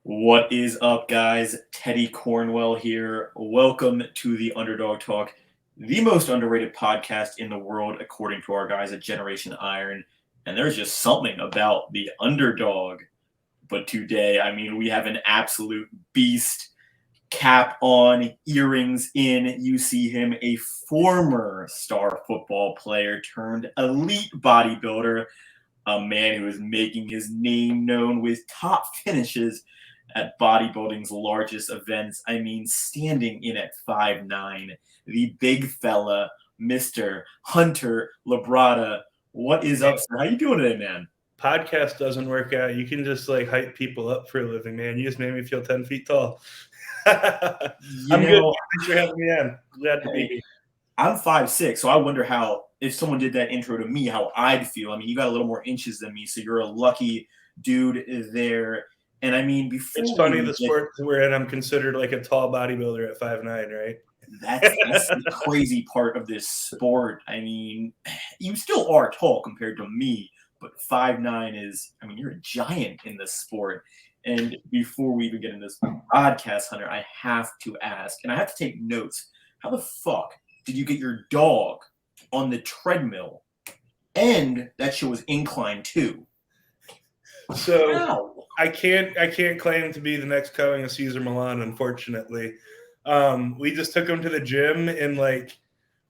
What is up, guys? Teddy Cornwell here. Welcome to the Underdog Talk, the most underrated podcast in the world, according to our guys at Generation Iron. And there's just something about the underdog. But today, we have an absolute beast. Cap on, earrings in. You see him, a former star football player turned elite bodybuilder, a man who is making his name known with top finishes at bodybuilding's largest events. Standing in at 5'9", the big fella, Mr. Hunter Labrada. What is up, sir? How you doing today, man? Podcast doesn't work out. You can just hype people up for a living, man. You just made me feel 10 feet tall. I'm good. Thanks for having me on. Glad to be here. I'm 5'6", so I wonder how, if someone did that intro to me, how I'd feel. You got a little more inches than me, so you're a lucky dude there. And before it's funny the sport we're in, I'm considered like a tall bodybuilder at 5'9", right? That's the crazy part of this sport. You still are tall compared to me, but 5'9" is, you're a giant in this sport. And before we even get into this podcast, Hunter, I have to ask, and I have to take notes, how the fuck did you get your dog on the treadmill and that shit was incline too? So wow. I can't claim to be the next coming of Cesar Millan, unfortunately. We just took him to the gym and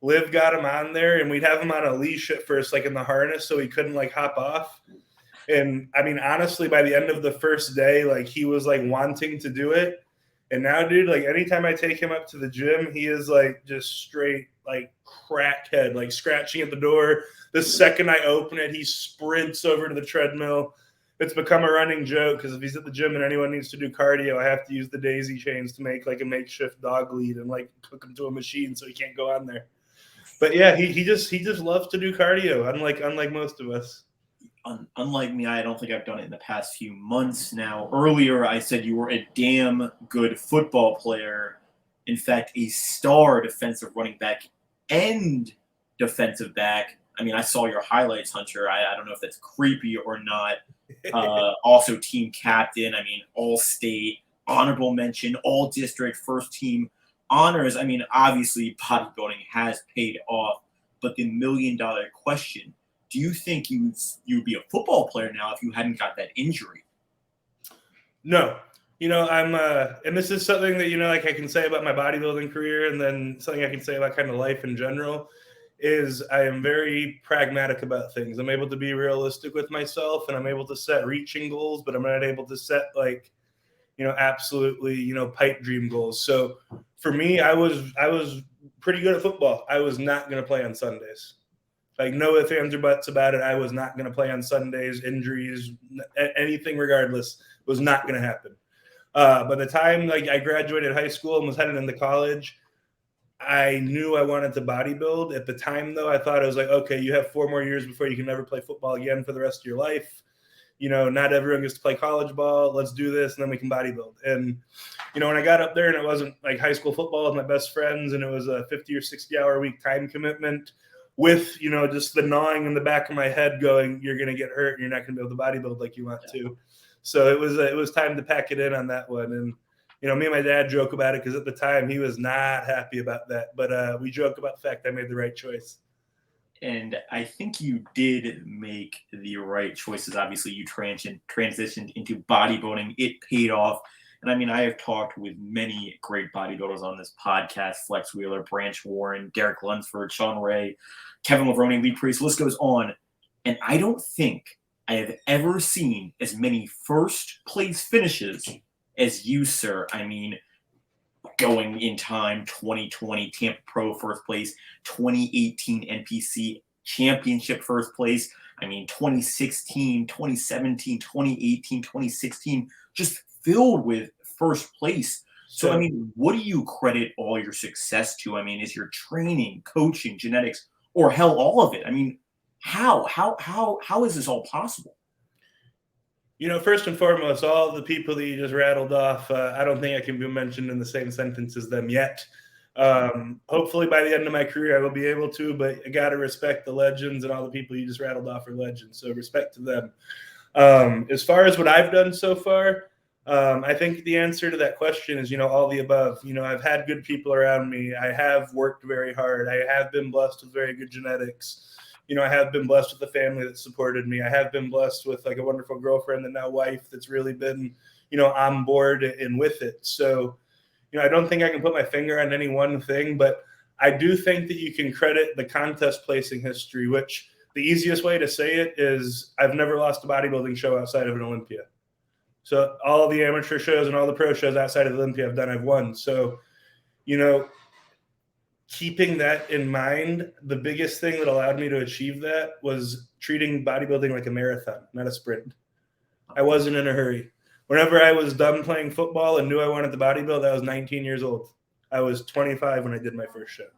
Liv got him on there, and we'd have him on a leash at first, in the harness, so he couldn't hop off. And honestly, by the end of the first day, he was wanting to do it. And now, dude, anytime I take him up to the gym, he is just straight crackhead, scratching at the door. The second I open it, he sprints over to the treadmill. It's become a running joke because if he's at the gym and anyone needs to do cardio, I have to use the daisy chains to make a makeshift dog lead and hook him to a machine so he can't go on there. But yeah, he just loves to do cardio, unlike most of us. Unlike me, I don't think I've done it in the past few months now. Earlier, I said you were a damn good football player. In fact, a star defensive running back and defensive back. I saw your highlights, Hunter. I don't know if that's creepy or not. Also, team captain. All-state, honorable mention, all-district, first-team honors. Obviously, bodybuilding has paid off. But the million-dollar question, do you think you'd be a football player now if you hadn't got that injury? No. I'm and this is something that, I can say about my bodybuilding career, and then something I can say about kind of life in general, is I am very pragmatic about things. I'm able to be realistic with myself, and I'm able to set reaching goals, but I'm not able to set absolutely, pipe dream goals. So for me, I was pretty good at football. I was not going to play on Sundays. No ifs, ands, or buts about it. I was not going to play on Sundays. Injuries, anything regardless, was not going to happen. By the time I graduated high school and was headed into college, I knew I wanted to bodybuild. At the time, though, I thought I was okay, you have 4 more years before you can never play football again for the rest of your life. Not everyone gets to play college ball. Let's do this, and then we can bodybuild. And, when I got up there and it wasn't high school football with my best friends, and it was a 50 or 60-hour a week time commitment, with, just the gnawing in the back of my head going, you're going to get hurt and you're not going to be able to bodybuild like you want to. So it was time to pack it in on that one. And, me and my dad joke about it because at the time he was not happy about that. But we joke about the fact I made the right choice. And I think you did make the right choices. Obviously, you transitioned into bodybuilding. It paid off. And I have talked with many great bodybuilders on this podcast: Flex Wheeler, Branch Warren, Derek Lunsford, Sean Ray, Kevin Lavroni, Lee Priest. The list goes on. And I don't think I have ever seen as many first place finishes as you, sir. Going in time, 2020 Tampa Pro first place, 2018 NPC Championship first place. 2016, 2017, 2018, 2016, just filled with first place. So, what do you credit all your success to? Is your training, coaching, genetics, or hell, all of it? How is this all possible? First and foremost, all the people that you just rattled off, I don't think I can be mentioned in the same sentence as them yet. Hopefully by the end of my career, I will be able to, but I got to respect the legends, and all the people you just rattled off are legends. So respect to them. As far as what I've done so far, I think the answer to that question is, all the above. I've had good people around me. I have worked very hard. I have been blessed with very good genetics. I have been blessed with a family that supported me. I have been blessed with like a wonderful girlfriend and now wife that's really been, on board and with it. So, I don't think I can put my finger on any one thing, but I do think that you can credit the contest placing history, which the easiest way to say it is I've never lost a bodybuilding show outside of an Olympia. So all the amateur shows and all the pro shows outside of Olympia I've won. So, keeping that in mind, the biggest thing that allowed me to achieve that was treating bodybuilding like a marathon, not a sprint. I wasn't in a hurry. Whenever I was done playing football and knew I wanted to bodybuild, I was 19 years old. I was 25 when I did my first show.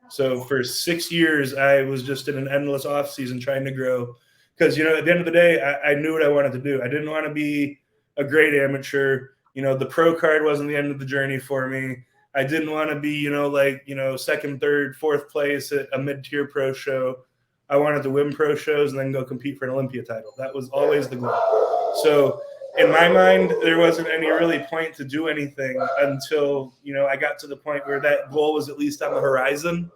So for 6 years, I was just in an endless off season trying to grow. Because, at the end of the day, I knew what I wanted to do. I didn't want to be a great amateur. The pro card wasn't the end of the journey for me. I didn't want to be, second, third, fourth place at a mid-tier pro show. I wanted to win pro shows and then go compete for an Olympia title. That was always the goal. So in my mind, there wasn't any really point to do anything until, I got to the point where that goal was at least on the horizon.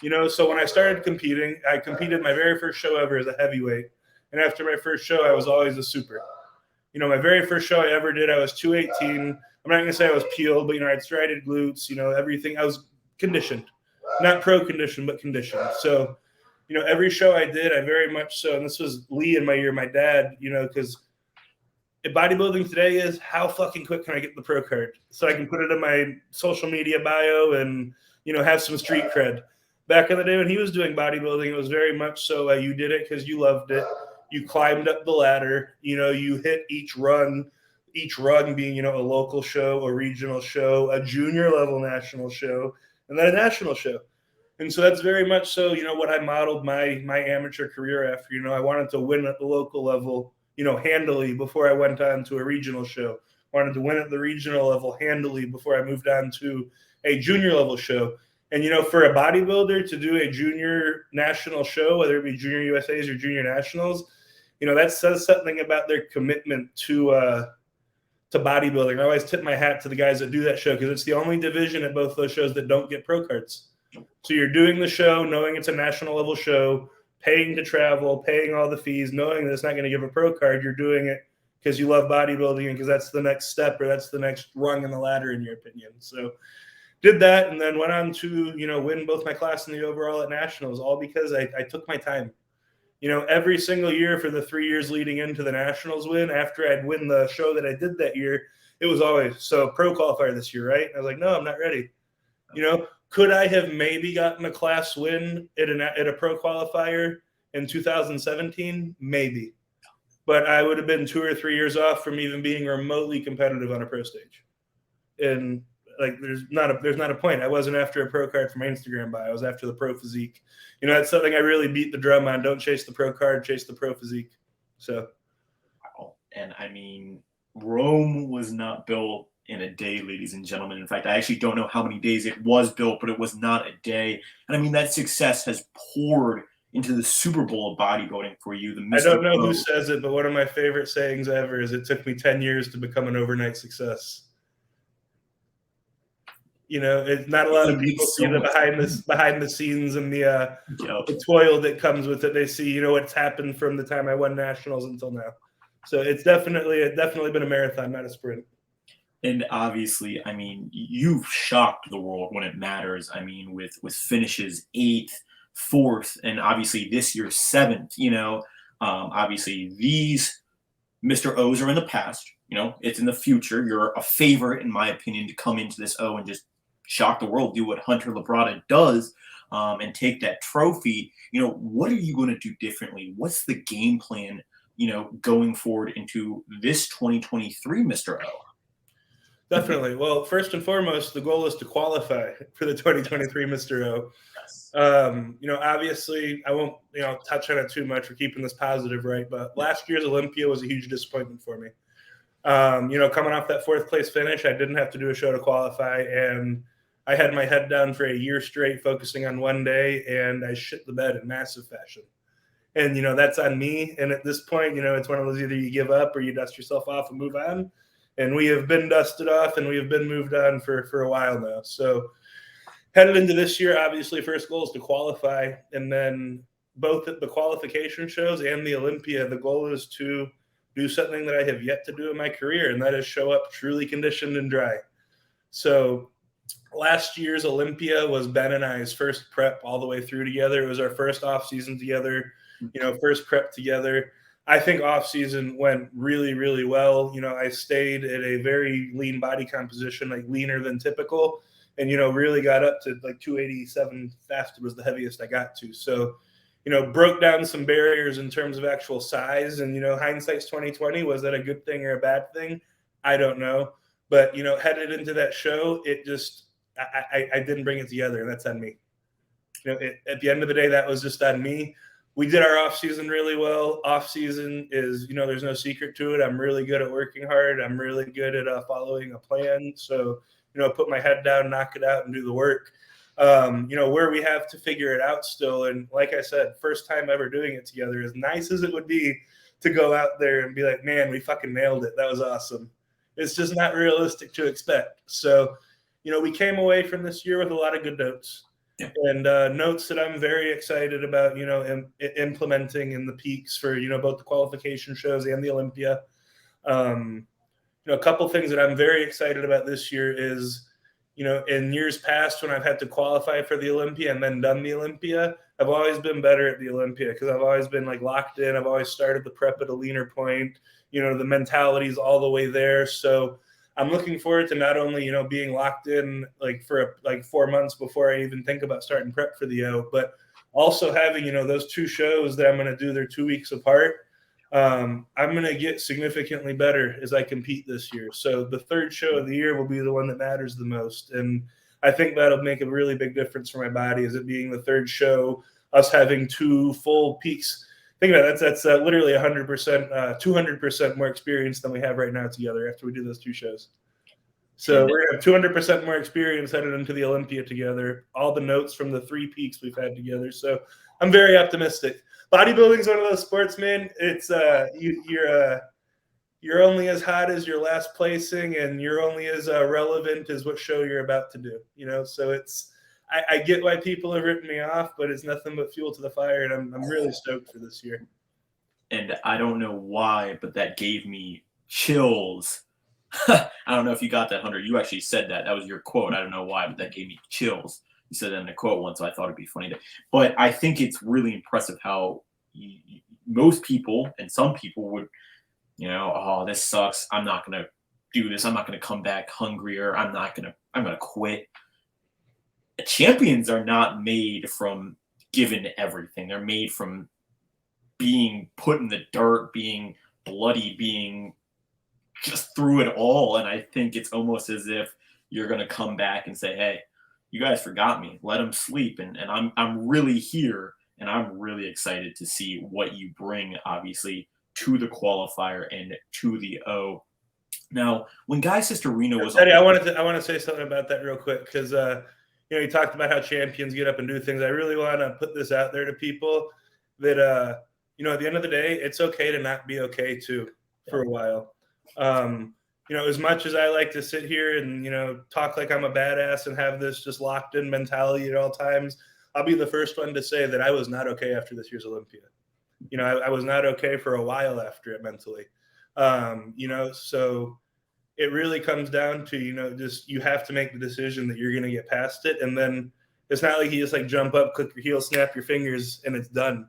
So when I started competing, I competed my very first show ever as a heavyweight. And after my first show, I was always a super. My very first show I ever did, I was 218. I'm not going to say I was peeled, but, I had striated glutes, everything. I was conditioned. Not pro conditioned, but conditioned. So, every show I did, I very much so, and this was Lee in my year, my dad, because bodybuilding today is how fucking quick can I get the pro card so I can put it in my social media bio and, have some street cred. Back in the day when he was doing bodybuilding, it was very much so you did it because you loved it. You climbed up the ladder, you hit each rung being, a local show, a regional show, a junior level national show, and then a national show. And so that's very much so, what I modeled my amateur career after. I wanted to win at the local level, handily before I went on to a regional show. Wanted to win at the regional level handily before I moved on to a junior level show. And, for a bodybuilder to do a junior national show, whether it be junior USAs or junior nationals, that says something about their commitment to bodybuilding. I always tip my hat to the guys that do that show because it's the only division at both those shows that don't get pro cards. So you're doing the show knowing it's a national level show, paying to travel, paying all the fees, knowing that it's not going to give a pro card. You're doing it because you love bodybuilding and because that's the next step or that's the next rung in the ladder, in your opinion. So did that and then went on to, win both my class and the overall at nationals, all because I took my time. Every single year for the 3 years leading into the nationals win, after I'd win the show that I did that year, it was always, so pro qualifier this year, right? And I was like, no, I'm not ready. Could I have maybe gotten a class win at a pro qualifier in 2017? Maybe. But I would have been 2 or 3 years off from even being remotely competitive on a pro stage. And there's not a point. I wasn't after a pro card for my Instagram bio. I was after the pro physique. That's something I really beat the drum on. Don't chase the pro card, chase the pro physique. So, wow. And I mean, Rome was not built in a day, ladies and gentlemen. In fact, I actually don't know how many days it was built, but it was not a day. And I mean, that success has poured into the Super Bowl of bodybuilding for you. I don't know who says it, but one of my favorite sayings ever is it took me 10 years to become an overnight success. It's not a lot of people see the behind the scenes and the toil that comes with it. They see, what's happened from the time I won nationals until now. So it's definitely been a marathon, not a sprint. And obviously, I mean, you've shocked the world when it matters. I mean, with finishes 8th, 4th, and obviously this year 7th. Obviously these Mr. O's are in the past. It's in the future. You're a favorite, in my opinion, to come into this O and just shock the world, do what Hunter Labrada does, and take that trophy. What are you going to do differently? What's the game plan, going forward into this 2023 Mr. O? Definitely. Well, first and foremost, the goal is to qualify for the 2023 Mr. O. Yes. Obviously, I won't, touch on it too much. We're keeping this positive, right? But last year's Olympia was a huge disappointment for me. Coming off that 4th place finish, I didn't have to do a show to qualify, and I had my head down for a year straight, focusing on one day, and I shit the bed in massive fashion. And, that's on me. And at this point, it's one of those, either you give up or you dust yourself off and move on. and we have been dusted off and we have been moved on for a while now. So headed into this year, obviously, first goal is to qualify, and then both at the qualification shows and the Olympia, the goal is to do something that I have yet to do in my career, and that is show up truly conditioned and dry. So last year's Olympia was Ben and I's first prep all the way through together. It was our first off season together, first prep together. I think off season went really, really well. I stayed at a very lean body composition, like leaner than typical, and really got up to like 287 fasted was the heaviest I got to. So broke down some barriers in terms of actual size, and hindsight's 2020. Was that a good thing or a bad thing? I don't know. But headed into that show, it just I didn't bring it together, and that's on me. At the end of the day, that was just on me. We did our off season really well. Off season is there's no secret to it. I'm really good at working hard. I'm really good at following a plan. So put my head down, knock it out, and do the work. Where we have to figure it out still. And like I said, first time ever doing it together, as nice as it would be to go out there and be like, man, we fucking nailed it. That was awesome. It's just not realistic to expect. So, we came away from this year with a lot of good notes, and notes that I'm very excited about, implementing in the peaks for, both the qualification shows and the Olympia. A couple things that I'm very excited about this year is, in years past when I've had to qualify for the Olympia and then done the Olympia, I've always been better at the Olympia because I've always been like locked in. I've always started the prep at a leaner point. The mentality is all the way there. So I'm looking forward to not only, being locked in like for 4 months before I even think about starting prep for the O, but also having, those two shows that I'm going to do, they're 2 weeks apart. I'm going to get significantly better as I compete this year. So the third show of the year will be the one that matters the most. And I think that'll make a really big difference for my body, as it being the third show, us having 2 full peaks. Think about it, that's literally 100%, 200% more experience than we have right now together after we do those 2 shows. So we're going to have 200% more experience headed into the Olympia together, all the notes from the 3 peaks we've had together. So I'm very optimistic. Bodybuilding is one of those sports, man. It's you're only as hot as your last placing, and you're only as relevant as what show you're about to do. So it's I get why people have written me off, but it's nothing but fuel to the fire, and I'm really stoked for this year. And I don't know why, but that gave me chills. I don't know if you got that, Hunter. You actually said that. That was your quote. I don't know why, but that gave me chills. You said that in a quote once, so I thought it'd be funny. But I think it's really impressive how most people and some people would, oh, this sucks. I'm not going to do this. I'm not going to come back hungrier. I'm going to quit. Champions are not made from given everything. They're made from being put in the dirt, being bloody, being just through it all. And I think it's almost as if you're going to come back and say, hey, you guys forgot me. Let them sleep. And I'm really here, and I'm really excited to see what you bring, obviously, to the qualifier and to the O. Now, when Guy Sisterino was Eddie, I want to say something about that real quick, because you talked about how champions get up and do things. I really want to put this out there to people that at the end of the day, it's okay to not be okay too for a while. As much as I like to sit here and, talk like I'm a badass and have this just locked in mentality at all times, I'll be the first one to say that I was not okay after this year's Olympia. I was not okay for a while after it mentally. So it really comes down to, just you have to make the decision that you're going to get past it. And then it's not like you just like jump up, click your heels, snap your fingers, and it's done.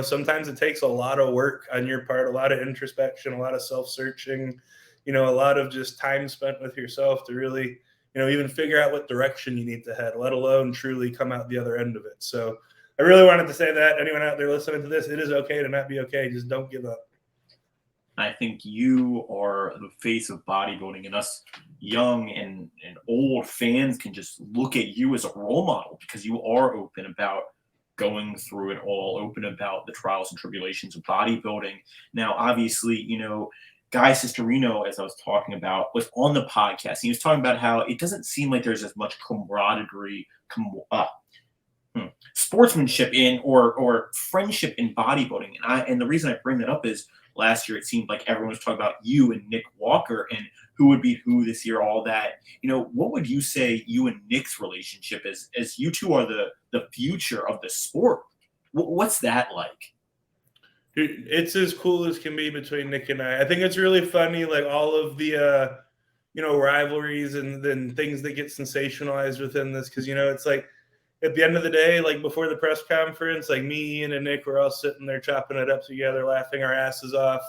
Sometimes it takes a lot of work on your part, a lot of introspection, a lot of self-searching, a lot of just time spent with yourself to really, even figure out what direction you need to head, let alone truly come out the other end of it. So I really wanted to say that. Anyone out there listening to this, it is okay to not be okay. Just don't give up. I think you are the face of bodybuilding, and us young and old fans can just look at you as a role model, because you are open about going through it all, open about the trials and tribulations of bodybuilding. Now, obviously, Guy Sisterino, as I was talking about, was on the podcast. He was talking about how it doesn't seem like there's as much camaraderie, sportsmanship in or friendship in bodybuilding. And the reason I bring that up is, last year it seemed like everyone was talking about you and Nick Walker and who would beat who this year, all that. What would you say you and Nick's relationship is, as you two are the future of the sport? What's that like? Dude, it's as cool as can be between Nick and I. I think it's really funny, like all of the rivalries and then things that get sensationalized within this, because it's like at the end of the day, like before the press conference, like me, Ian, and Nick were all sitting there chopping it up together, laughing our asses off.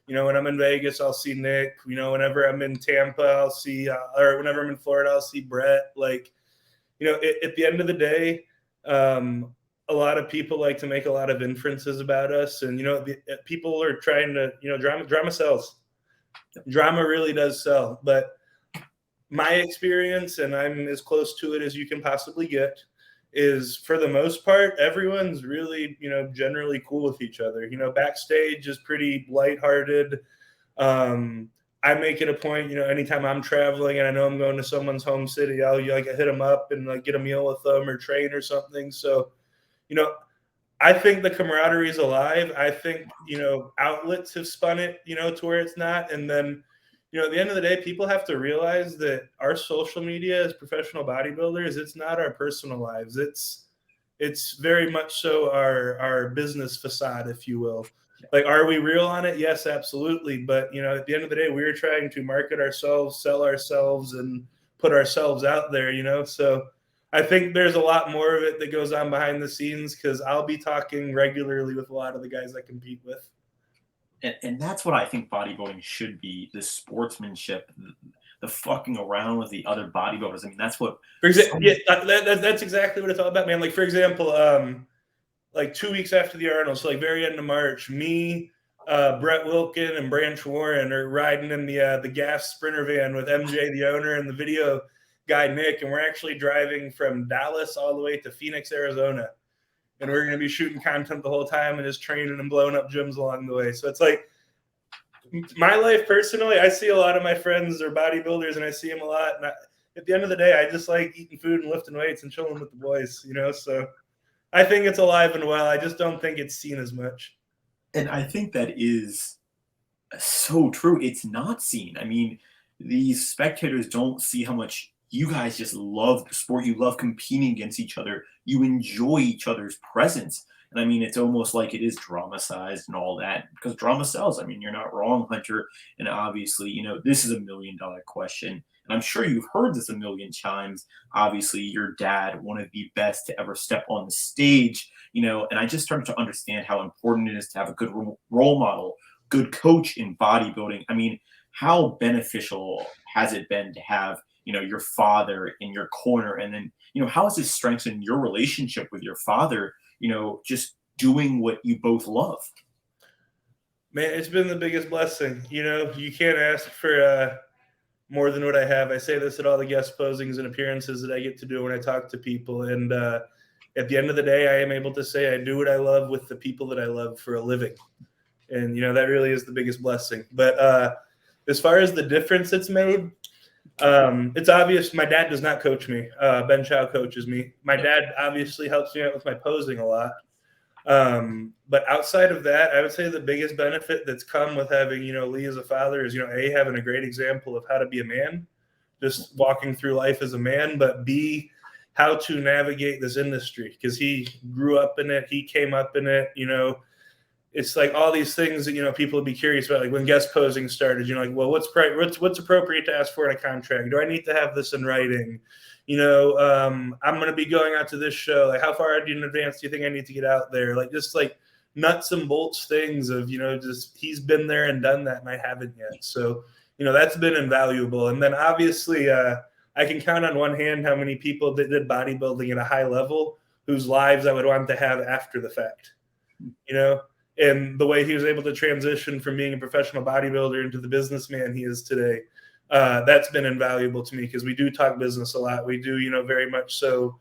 When I'm in Vegas, I'll see Nick. Whenever I'm in Tampa, I'll see, or whenever I'm in Florida, I'll see Brett. Like, at the end of the day, a lot of people like to make a lot of inferences about us, and people are trying to, drama sells. Drama really does sell, but my experience, and I'm as close to it as you can possibly get, is for the most part, everyone's really, generally cool with each other. Backstage is pretty lighthearted. I make it a point, anytime I'm traveling and I know I'm going to someone's home city, I'll hit them up and like get a meal with them or train or something. So, I think the camaraderie is alive. I think, outlets have spun it, to where it's not. And then, at the end of the day, people have to realize that our social media as professional bodybuilders, it's not our personal lives. It's very much so our business facade, if you will. Like, are we real on it? Yes, absolutely. But, at the end of the day, we're trying to market ourselves, sell ourselves, and put ourselves out there, So I think there's a lot more of it that goes on behind the scenes, because I'll be talking regularly with a lot of the guys I compete with. And that's what I think bodybuilding should be: the sportsmanship, the fucking around with the other bodybuilders. I mean, that's what. For example, that's exactly what it's all about, man. Like, for example, like 2 weeks after the Arnold, so like very end of March, me, Brett Wilkin, and Branch Warren are riding in the gas Sprinter van with MJ, the owner, and the video guy Nick, and we're actually driving from Dallas all the way to Phoenix, Arizona. And we're going to be shooting content the whole time and just training and blowing up gyms along the way. So it's like, my life personally, I see a lot of my friends are bodybuilders and I see them a lot. And at the end of the day, I just like eating food and lifting weights and chilling with the boys, So I think it's alive and well. I just don't think it's seen as much. And I think that is so true. It's not seen. I mean, these spectators don't see how much you guys just love the sport. You love competing against each other. You enjoy each other's presence. And I mean, it's almost like it is dramatized and all that, because drama sells. I mean, you're not wrong, Hunter. And obviously, this is $1 million question. And I'm sure you've heard this a million times. Obviously, your dad, one of the best to ever step on the stage, and I just started to understand how important it is to have a good role model, good coach in bodybuilding. I mean, how beneficial has it been to have your father in your corner? And then, how has this strengthened your relationship with your father, just doing what you both love? Man, it's been the biggest blessing. You can't ask for more than what I have. I say this at all the guest posings and appearances that I get to do when I talk to people. And at the end of the day, I am able to say I do what I love with the people that I love for a living. And, that really is the biggest blessing. But as far as the difference it's made, it's obvious. My dad does not coach me. Ben Chow coaches me. My dad obviously helps me out with my posing a lot. But outside of that, I would say the biggest benefit that's come with having, Lee as a father is, A, having a great example of how to be a man, just walking through life as a man, but B, how to navigate this industry, because he grew up in it. He came up in it, It's like all these things that, people would be curious about. Like when guest posing started, like, well, what's appropriate to ask for in a contract? Do I need to have this in writing? I'm going to be going out to this show. Like, how far in advance do you think I need to get out there? Like, just like nuts and bolts things of, just he's been there and done that and I haven't yet. So, that's been invaluable. And then obviously I can count on one hand how many people that did bodybuilding at a high level whose lives I would want to have after the fact, and the way he was able to transition from being a professional bodybuilder into the businessman he is today. That's been invaluable to me, because we do talk business a lot. We do, very much so,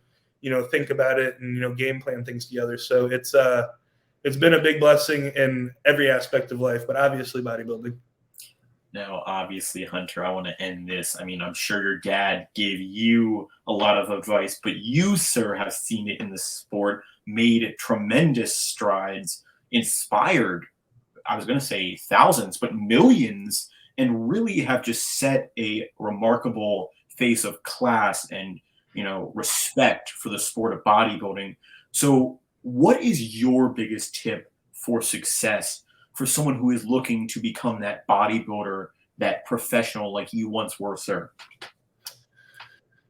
think about it and, game plan things together. So it's been a big blessing in every aspect of life, but obviously bodybuilding. Now, obviously, Hunter, I want to end this. I mean, I'm sure your dad gave you a lot of advice, but you, sir, have seen it in the sport, made tremendous strides, inspired I was going to say thousands, but millions, and really have just set a remarkable face of class and, respect for the sport of bodybuilding. So, what is your biggest tip for success for someone who is looking to become that bodybuilder, that professional like you once were, sir?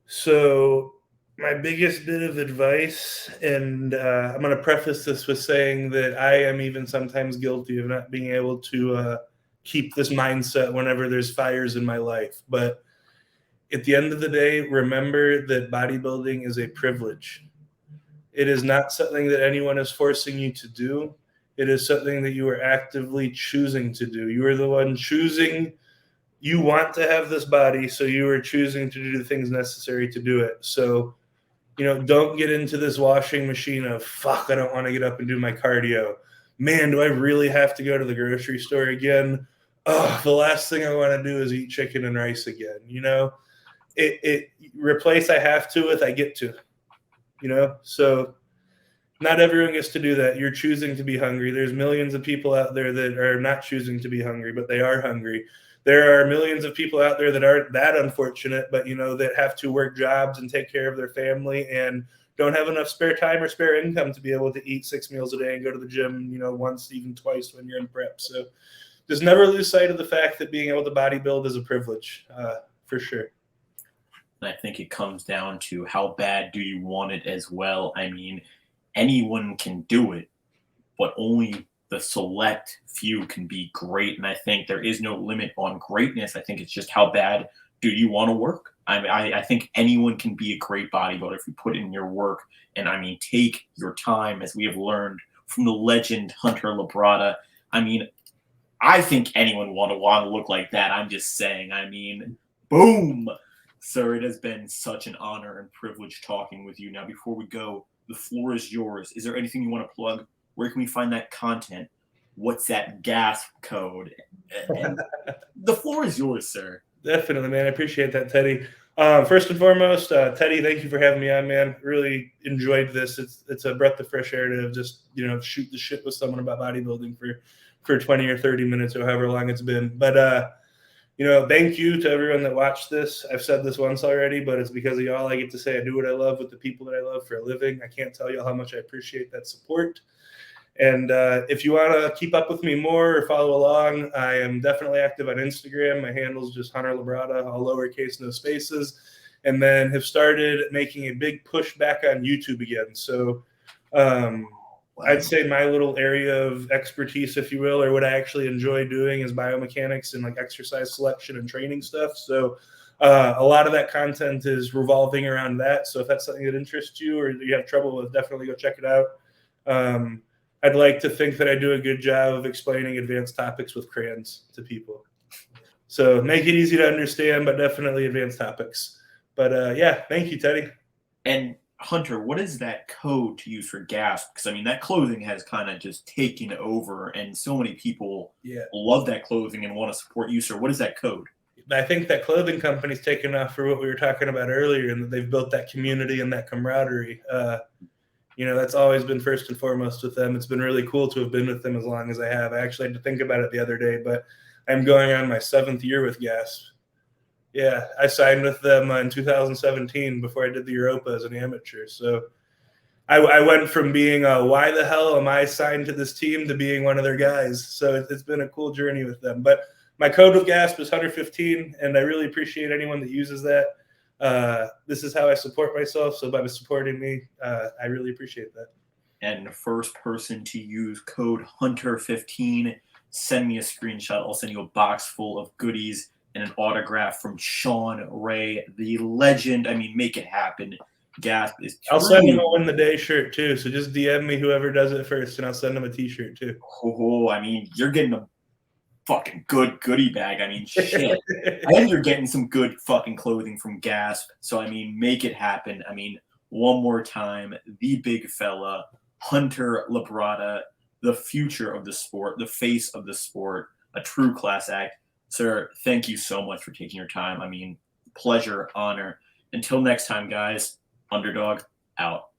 So, my biggest bit of advice, and I'm going to preface this with saying that I am even sometimes guilty of not being able to keep this mindset whenever there's fires in my life. But at the end of the day, remember that bodybuilding is a privilege. It is not something that anyone is forcing you to do. It is something that you are actively choosing to do. You are the one choosing. You want to have this body, so you are choosing to do the things necessary to do it. So, don't get into this washing machine of, fuck, I don't want to get up and do my cardio. Man, do I really have to go to the grocery store again? Oh, the last thing I want to do is eat chicken and rice again. It replace I have to with I get to, So not everyone gets to do that. You're choosing to be hungry. There's millions of people out there that are not choosing to be hungry, but they are hungry. There are millions of people out there that aren't that unfortunate, but that have to work jobs and take care of their family and don't have enough spare time or spare income to be able to eat 6 meals a day and go to the gym, once, even twice when you're in prep. So just never lose sight of the fact that being able to bodybuild is a privilege, for sure. And I think it comes down to how bad do you want it as well. I mean, anyone can do it, but only the select few can be great. And I think there is no limit on greatness. I think it's just how bad do you want to work? I think anyone can be a great bodybuilder if you put in your work. And take your time, as we have learned from the legend Hunter Labrada. I think anyone want to look like that. I'm just saying. Boom. Sir, it has been such an honor and privilege talking with you. Now, before we go, the floor is yours. Is there anything you want to plug? Where can we find that content? What's that gasp code? And the floor is yours, sir. Definitely, man. I appreciate that, Teddy. First and foremost, Teddy, thank you for having me on, man. Really enjoyed this. It's a breath of fresh air to just shoot the shit with someone about bodybuilding for 20 or 30 minutes or however long it's been. But thank you to everyone that watched this. I've said this once already, but it's because of y'all I get to say I do what I love with the people that I love for a living. I can't tell you how much I appreciate that support. And if you want to keep up with me more or follow along, I am definitely active on Instagram. My handle is just Hunter Labrada, all lowercase, no spaces. And then have started making a big push back on YouTube again. So I'd say my little area of expertise, if you will, or what I actually enjoy doing is biomechanics and like exercise selection and training stuff. So a lot of that content is revolving around that. So if that's something that interests you or you have trouble with, definitely go check it out. I'd like to think that I do a good job of explaining advanced topics with crayons to people. So make it easy to understand, but definitely advanced topics. But yeah, thank you, Teddy. And Hunter, what is that code to use for GASP? Because that clothing has kind of just taken over, and so many people love that clothing and want to support you, sir. What is that code? I think that clothing company's taken off for what we were talking about earlier, and that they've built that community and that camaraderie. That's always been first and foremost with them. It's been really cool to have been with them as long as I have. I actually had to think about it the other day, but I'm going on my 7th year with GASP. Yeah, I signed with them in 2017 before I did the Europa as an amateur. So I went from being why the hell am I signed to this team to being one of their guys. So it's been a cool journey with them. But my code with GASP is Hunter15, and I really appreciate anyone that uses that. This is how I support myself. So by supporting me, I really appreciate that. And the first person to use code Hunter15, send me a screenshot. I'll send you a box full of goodies and an autograph from Sean Ray, the legend. Make it happen. GASP is. I'll send him a Win the Day shirt too. So just DM me whoever does it first, and I'll send him a T-shirt too. Oh, you're getting a fucking good goodie bag. Shit. And you're getting some good fucking clothing from GASP. So make it happen. One more time, the big fella, Hunter Labrada, the future of the sport, the face of the sport, a true class act. Sir, thank you so much for taking your time. Pleasure, honor. Until next time, guys, Underdog out.